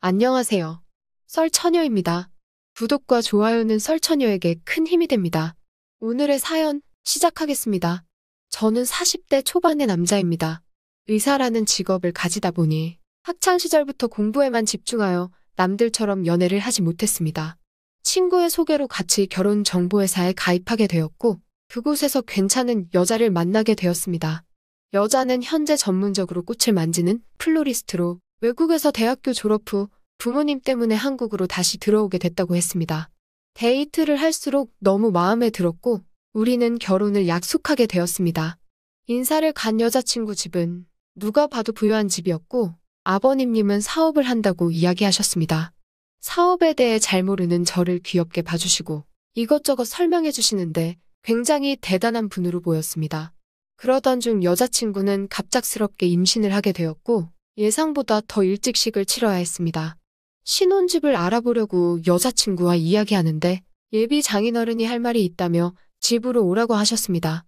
안녕하세요. 썰처녀입니다. 구독과 좋아요는 썰처녀에게 큰 힘이 됩니다. 오늘의 사연 시작하겠습니다. 저는 40대 초반의 남자입니다. 의사라는 직업을 가지다 보니 학창시절부터 공부에만 집중하여 남들처럼 연애를 하지 못했습니다. 친구의 소개로 같이 결혼정보회사에 가입하게 되었고 그곳에서 괜찮은 여자를 만나게 되었습니다. 여자는 현재 전문적으로 꽃을 만지는 플로리스트로 외국에서 대학교 졸업 후 부모님 때문에 한국으로 다시 들어오게 됐다고 했습니다. 데이트를 할수록 너무 마음에 들었고 우리는 결혼을 약속하게 되었습니다. 인사를 간 여자친구 집은 누가 봐도 부유한 집이었고 아버님님은 사업을 한다고 이야기하셨습니다. 사업에 대해 잘 모르는 저를 귀엽게 봐주시고 이것저것 설명해 주시는데 굉장히 대단한 분으로 보였습니다. 그러던 중 여자친구는 갑작스럽게 임신을 하게 되었고 예상보다 더 일찍식을 치러야 했습니다. 신혼집을 알아보려고 여자친구와 이야기하는데 예비 장인어른이 할 말이 있다며 집으로 오라고 하셨습니다.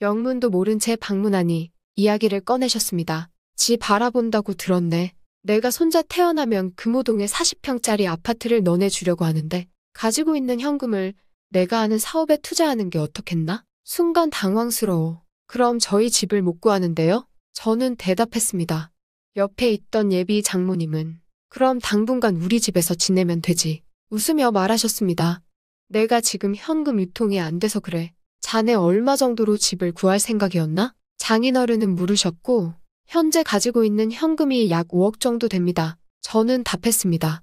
영문도 모른 채 방문하니 이야기를 꺼내셨습니다. 집 알아본다고 들었네. 내가 손자 태어나면 금호동에 40평짜리 아파트를 너네 주려고 하는데 가지고 있는 현금을 내가 하는 사업에 투자하는 게 어떻겠나? 순간 당황스러워. 그럼 저희 집을 못 구하는데요? 저는 대답했습니다. 옆에 있던 예비 장모님은 그럼 당분간 우리 집에서 지내면 되지. 웃으며 말하셨습니다. 내가 지금 현금 유통이 안 돼서 그래. 자네 얼마 정도로 집을 구할 생각이었나? 장인어른은 물으셨고 현재 가지고 있는 현금이 약 5억 정도 됩니다. 저는 답했습니다.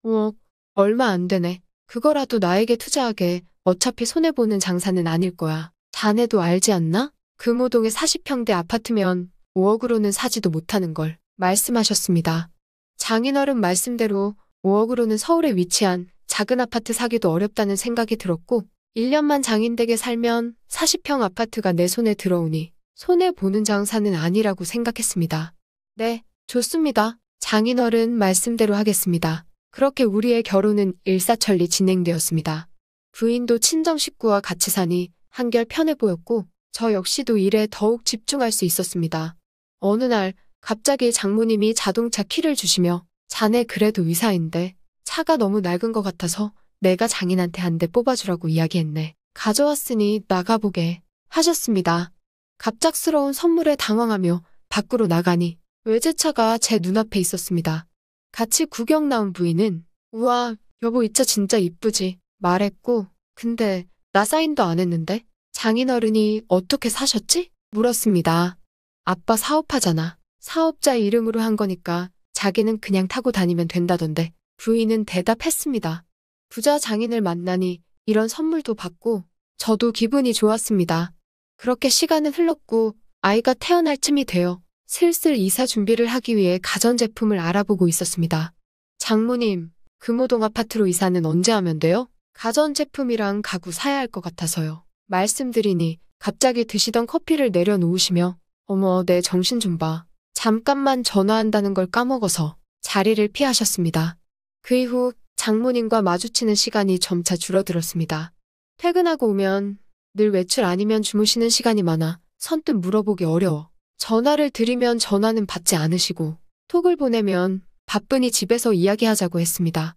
5억? 얼마 안 되네. 그거라도 나에게 투자하게. 어차피 손해보는 장사는 아닐 거야. 자네도 알지 않나? 금호동에 40평대 아파트면 5억으로는 사지도 못하는 걸 말씀하셨습니다. 장인어른 말씀대로 5억으로는 서울에 위치한 작은 아파트 사기도 어렵다는 생각이 들었고 1년만 장인댁에 살면 40평 아파트가 내 손에 들어오니 손해보는 장사는 아니라고 생각했습니다. 네, 좋습니다. 장인어른 말씀대로 하겠습니다. 그렇게 우리의 결혼은 일사천리 진행되었습니다. 부인도 친정 식구와 같이 사니 한결 편해 보였고 저 역시도 일에 더욱 집중할 수 있었습니다. 어느 날 갑자기 장모님이 자동차 키를 주시며 자네 그래도 의사인데 차가 너무 낡은 것 같아서 내가 장인한테 한 대 뽑아주라고 이야기했네. 가져왔으니 나가보게 하셨습니다. 갑작스러운 선물에 당황하며 밖으로 나가니 외제차가 제 눈앞에 있었습니다. 같이 구경 나온 부인은 우와 여보 이 차 진짜 이쁘지 말했고 근데 나 사인도 안 했는데 장인어른이 어떻게 사셨지? 물었습니다. 아빠 사업하잖아. 사업자 이름으로 한 거니까 자기는 그냥 타고 다니면 된다던데 부인은 대답했습니다. 부자 장인을 만나니 이런 선물도 받고 저도 기분이 좋았습니다. 그렇게 시간은 흘렀고 아이가 태어날 쯤이 되어 슬슬 이사 준비를 하기 위해 가전제품을 알아보고 있었습니다. 장모님, 금호동 아파트로 이사는 언제 하면 돼요? 가전제품이랑 가구 사야 할 것 같아서요. 말씀드리니 갑자기 드시던 커피를 내려놓으시며 어머 내 정신 좀 봐. 잠깐만 전화한다는 걸 까먹어서 자리를 피하셨습니다. 그 이후 장모님과 마주치는 시간이 점차 줄어들었습니다. 퇴근하고 오면 늘 외출 아니면 주무시는 시간이 많아 선뜻 물어보기 어려워. 전화를 드리면 전화는 받지 않으시고 톡을 보내면 바쁘니 집에서 이야기하자고 했습니다.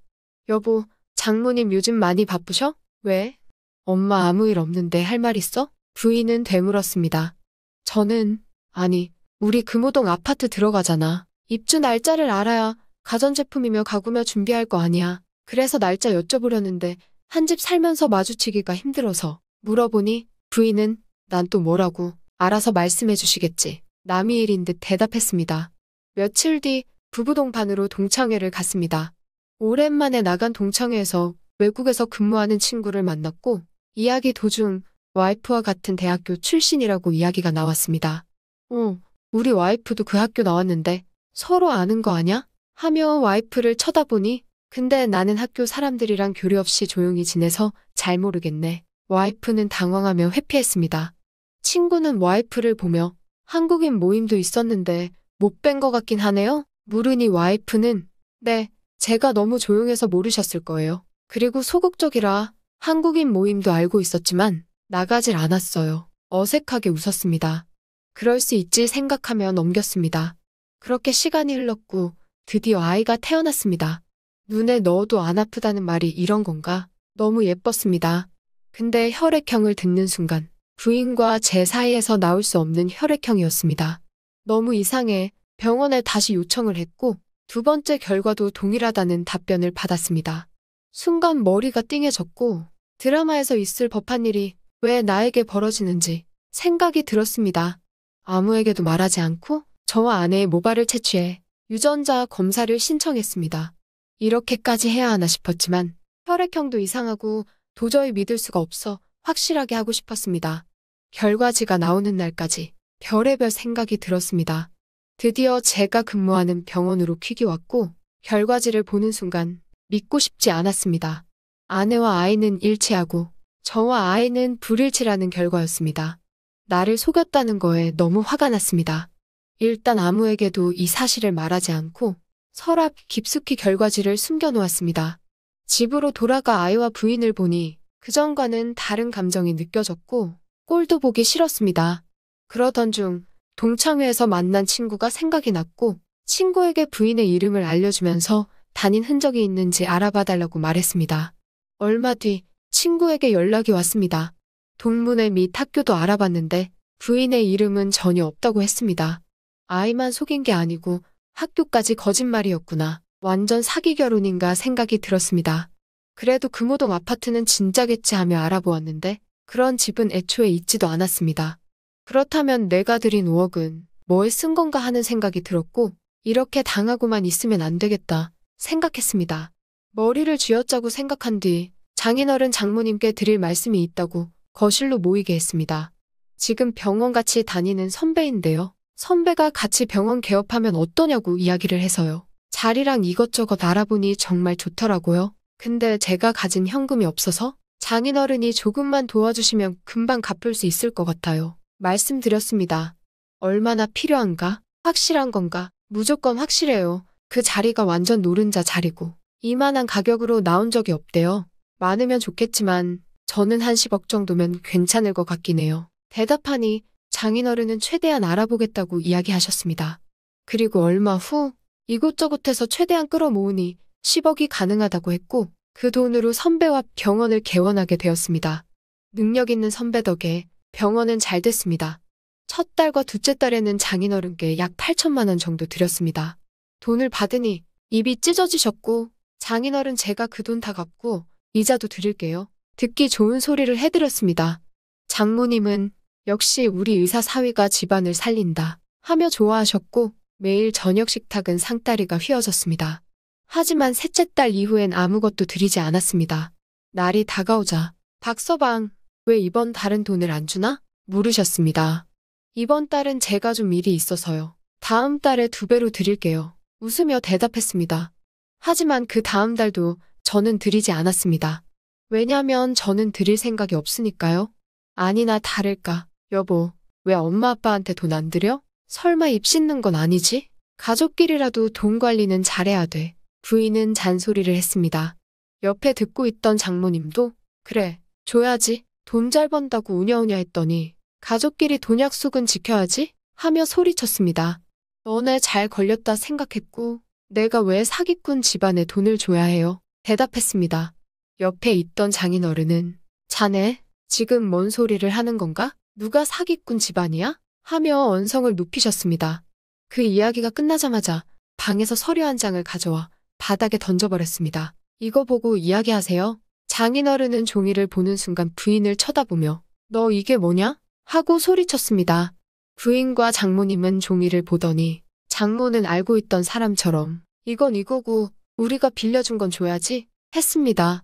여보, 장모님 요즘 많이 바쁘셔? 왜? 엄마 아무 일 없는데 할 말 있어? 부인은 되물었습니다. 저는 아니 우리 금호동 아파트 들어가잖아. 입주 날짜를 알아야 가전제품이며 가구며 준비할 거 아니야. 그래서 날짜 여쭤보려는데 한 집 살면서 마주치기가 힘들어서 물어보니 부인은 난 또 뭐라고 알아서 말씀해 주시겠지. 남의 일인 듯 대답했습니다. 며칠 뒤 부부 동반으로 동창회를 갔습니다. 오랜만에 나간 동창회에서 외국에서 근무하는 친구를 만났고 이야기 도중 와이프와 같은 대학교 출신이라고 이야기가 나왔습니다. 우리 와이프도 그 학교 나왔는데 서로 아는 거 아냐? 하며 와이프를 쳐다보니 근데 나는 학교 사람들이랑 교류 없이 조용히 지내서 잘 모르겠네. 와이프는 당황하며 회피했습니다. 친구는 와이프를 보며 한국인 모임도 있었는데 못 뵌 것 같긴 하네요. 물으니 와이프는 네, 제가 너무 조용해서 모르셨을 거예요. 그리고 소극적이라 한국인 모임도 알고 있었지만 나가질 않았어요. 어색하게 웃었습니다. 그럴 수 있지 생각하며 넘겼습니다. 그렇게 시간이 흘렀고 드디어 아이가 태어났습니다. 눈에 넣어도 안 아프다는 말이 이런 건가? 너무 예뻤습니다. 근데 혈액형을 듣는 순간 부인과 제 사이에서 나올 수 없는 혈액형이었습니다. 너무 이상해. 병원에 다시 요청을 했고 두 번째 결과도 동일하다는 답변을 받았습니다. 순간 머리가 띵해졌고 드라마에서 있을 법한 일이 왜 나에게 벌어지는지 생각이 들었습니다. 아무에게도 말하지 않고 저와 아내의 모발을 채취해 유전자 검사를 신청했습니다. 이렇게까지 해야 하나 싶었지만 혈액형도 이상하고 도저히 믿을 수가 없어 확실하게 하고 싶었습니다. 결과지가 나오는 날까지 별의별 생각이 들었습니다. 드디어 제가 근무하는 병원으로 퀵이 왔고 결과지를 보는 순간 믿고 싶지 않았습니다. 아내와 아이는 일치하고 저와 아이는 불일치라는 결과였습니다. 나를 속였다는 거에 너무 화가 났습니다. 일단 아무에게도 이 사실을 말하지 않고 서랍 깊숙이 결과지를 숨겨놓았습니다. 집으로 돌아가 아이와 부인을 보니 그전과는 다른 감정이 느껴졌고 꼴도 보기 싫었습니다. 그러던 중 동창회에서 만난 친구가 생각이 났고 친구에게 부인의 이름을 알려주면서 다닌 흔적이 있는지 알아봐달라고 말했습니다. 얼마 뒤 친구에게 연락이 왔습니다. 동문회 및 학교도 알아봤는데 부인의 이름은 전혀 없다고 했습니다. 아이만 속인 게 아니고 학교까지 거짓말이었구나. 완전 사기 결혼인가 생각이 들었습니다. 그래도 금호동 아파트는 진짜겠지 하며 알아보았는데 그런 집은 애초에 있지도 않았습니다. 그렇다면 내가 들인 5억은 뭐에 쓴 건가 하는 생각이 들었고 이렇게 당하고만 있으면 안 되겠다 생각했습니다. 머리를 쥐어짜고 생각한 뒤 장인어른 장모님께 드릴 말씀이 있다고 거실로 모이게 했습니다. 지금 병원 같이 다니는 선배인데요. 선배가 같이 병원 개업하면 어떠냐고 이야기를 해서요. 자리랑 이것저것 알아보니 정말 좋더라고요. 근데 제가 가진 현금이 없어서 장인어른이 조금만 도와주시면 금방 갚을 수 있을 것 같아요. 말씀드렸습니다. 얼마나 필요한가? 확실한 건가? 무조건 확실해요. 그 자리가 완전 노른자 자리고 이만한 가격으로 나온 적이 없대요. 많으면 좋겠지만 저는 한 10억 정도면 괜찮을 것 같긴 해요. 대답하니 장인어른은 최대한 알아보겠다고 이야기하셨습니다. 그리고 얼마 후 이곳저곳에서 최대한 끌어모으니 10억이 가능하다고 했고 그 돈으로 선배와 병원을 개원하게 되었습니다. 능력 있는 선배 덕에 병원은 잘 됐습니다. 첫 달과 둘째 달에는 장인어른께 약 8천만 원 정도 드렸습니다. 돈을 받으니 입이 찢어지셨고 장인어른 제가 그 돈 다 갚고 이자도 드릴게요. 듣기 좋은 소리를 해드렸습니다. 장모님은 역시 우리 의사 사위가 집안을 살린다 하며 좋아하셨고 매일 저녁 식탁은 상다리가 휘어졌습니다. 하지만 셋째 딸 이후엔 아무것도 드리지 않았습니다. 날이 다가오자 박서방, 왜 이번 달은 돈을 안 주나? 물으셨습니다. 이번 달은 제가 좀 일이 있어서요. 다음 달에 2배로 드릴게요. 웃으며 대답했습니다. 하지만 그 다음 달도 저는 드리지 않았습니다. 왜냐면 저는 드릴 생각이 없으니까요. 아니나 다를까. 여보, 왜 엄마 아빠한테 돈 안 드려? 설마 입 씻는 건 아니지? 가족끼리라도 돈 관리는 잘해야 돼. 부인은 잔소리를 했습니다. 옆에 듣고 있던 장모님도 그래, 줘야지. 돈 잘 번다고 우냐우냐 했더니 가족끼리 돈 약속은 지켜야지 하며 소리쳤습니다. 너네 잘 걸렸다 생각했고 내가 왜 사기꾼 집안에 돈을 줘야 해요? 대답했습니다. 옆에 있던 장인어른은 자네 지금 뭔 소리를 하는 건가? 누가 사기꾼 집안이야? 하며 언성을 높이셨습니다. 그 이야기가 끝나자마자 방에서 서류 한 장을 가져와 바닥에 던져버렸습니다. 이거 보고 이야기하세요. 장인어른은 종이를 보는 순간 부인을 쳐다보며 너 이게 뭐냐? 하고 소리쳤습니다. 부인과 장모님은 종이를 보더니 장모는 알고 있던 사람처럼 이건 이거고 우리가 빌려준 건 줘야지 했습니다.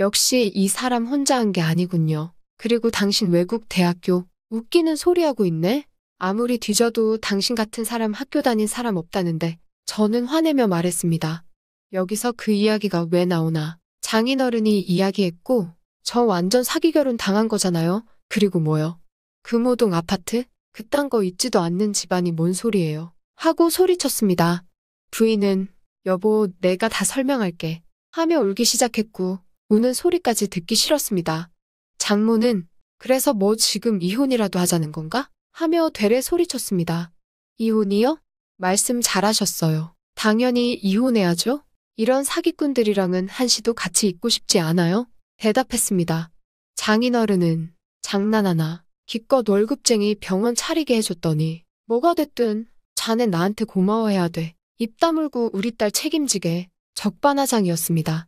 역시 이 사람 혼자 한 게 아니군요. 그리고 당신 외국 대학교 웃기는 소리하고 있네? 아무리 뒤져도 당신 같은 사람 학교 다닌 사람 없다는데 저는 화내며 말했습니다. 여기서 그 이야기가 왜 나오나? 장인어른이 이야기했고 저 완전 사기 결혼 당한 거잖아요. 그리고 뭐요? 금호동 아파트? 그딴 거 있지도 않는 집안이 뭔 소리예요? 하고 소리쳤습니다. 부인은 여보 내가 다 설명할게 하며 울기 시작했고 우는 소리까지 듣기 싫었습니다. 장모는 그래서 뭐 지금 이혼이라도 하자는 건가? 하며 되레 소리쳤습니다. 이혼이요? 말씀 잘하셨어요. 당연히 이혼해야죠. 이런 사기꾼들이랑은 한시도 같이 있고 싶지 않아요? 대답했습니다. 장인어른은 장난하나 기껏 월급쟁이 병원 차리게 해줬더니 뭐가 됐든 자넨 나한테 고마워해야 돼. 입 다물고 우리 딸 책임지게 적반하장이었습니다.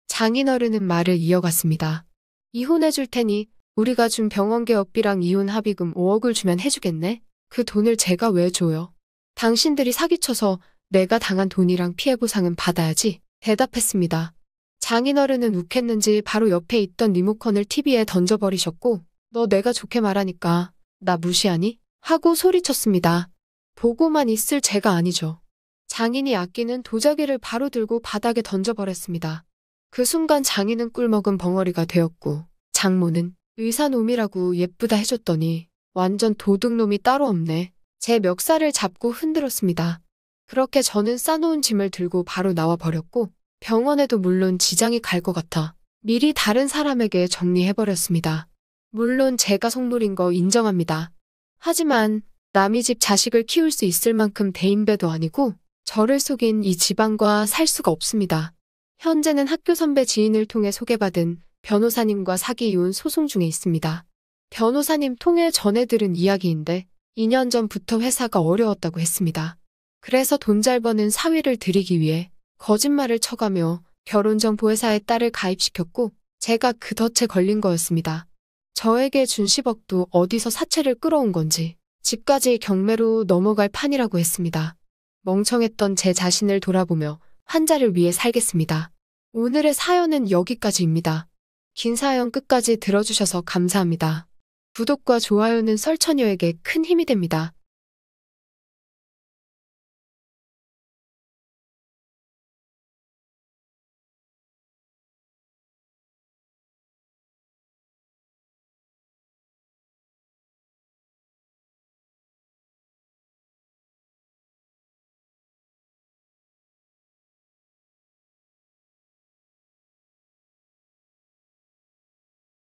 장인어른은 말을 이어갔습니다. 이혼해줄 테니 우리가 준 병원 개업비랑 이혼 합의금 5억을 주면 해주겠네? 그 돈을 제가 왜 줘요? 당신들이 사기쳐서 내가 당한 돈이랑 피해 보상은 받아야지. 대답했습니다. 장인어른은 욱했는지 바로 옆에 있던 리모컨을 TV에 던져버리셨고 너 내가 좋게 말하니까 나 무시하니? 하고 소리쳤습니다. 보고만 있을 제가 아니죠. 장인이 아끼는 도자기를 바로 들고 바닥에 던져버렸습니다. 그 순간 장인은 꿀먹은 벙어리가 되었고 장모는 의사놈이라고 예쁘다 해줬더니 완전 도둑놈이 따로 없네. 제 멱살을 잡고 흔들었습니다. 그렇게 저는 싸놓은 짐을 들고 바로 나와버렸고 병원에도 물론 지장이 갈 것 같아 미리 다른 사람에게 정리해버렸습니다. 물론 제가 속물인 거 인정합니다. 하지만 남의 집 자식을 키울 수 있을 만큼 대인배도 아니고 저를 속인 이 집안과 살 수가 없습니다. 현재는 학교 선배 지인을 통해 소개받은 변호사님과 사기 이혼 소송 중에 있습니다. 변호사님 통해 전해 들은 이야기인데 2년 전부터 회사가 어려웠다고 했습니다. 그래서 돈 잘 버는 사위를 들이기 위해 거짓말을 쳐가며 결혼정보 회사에 딸을 가입시켰고 제가 그 덫에 걸린 거였습니다. 저에게 준 10억도 어디서 사채를 끌어온 건지 집까지 경매로 넘어갈 판이라고 했습니다. 멍청했던 제 자신을 돌아보며 환자를 위해 살겠습니다. 오늘의 사연은 여기까지입니다. 긴 사연 끝까지 들어주셔서 감사합니다. 구독과 좋아요는 설처녀에게 큰 힘이 됩니다.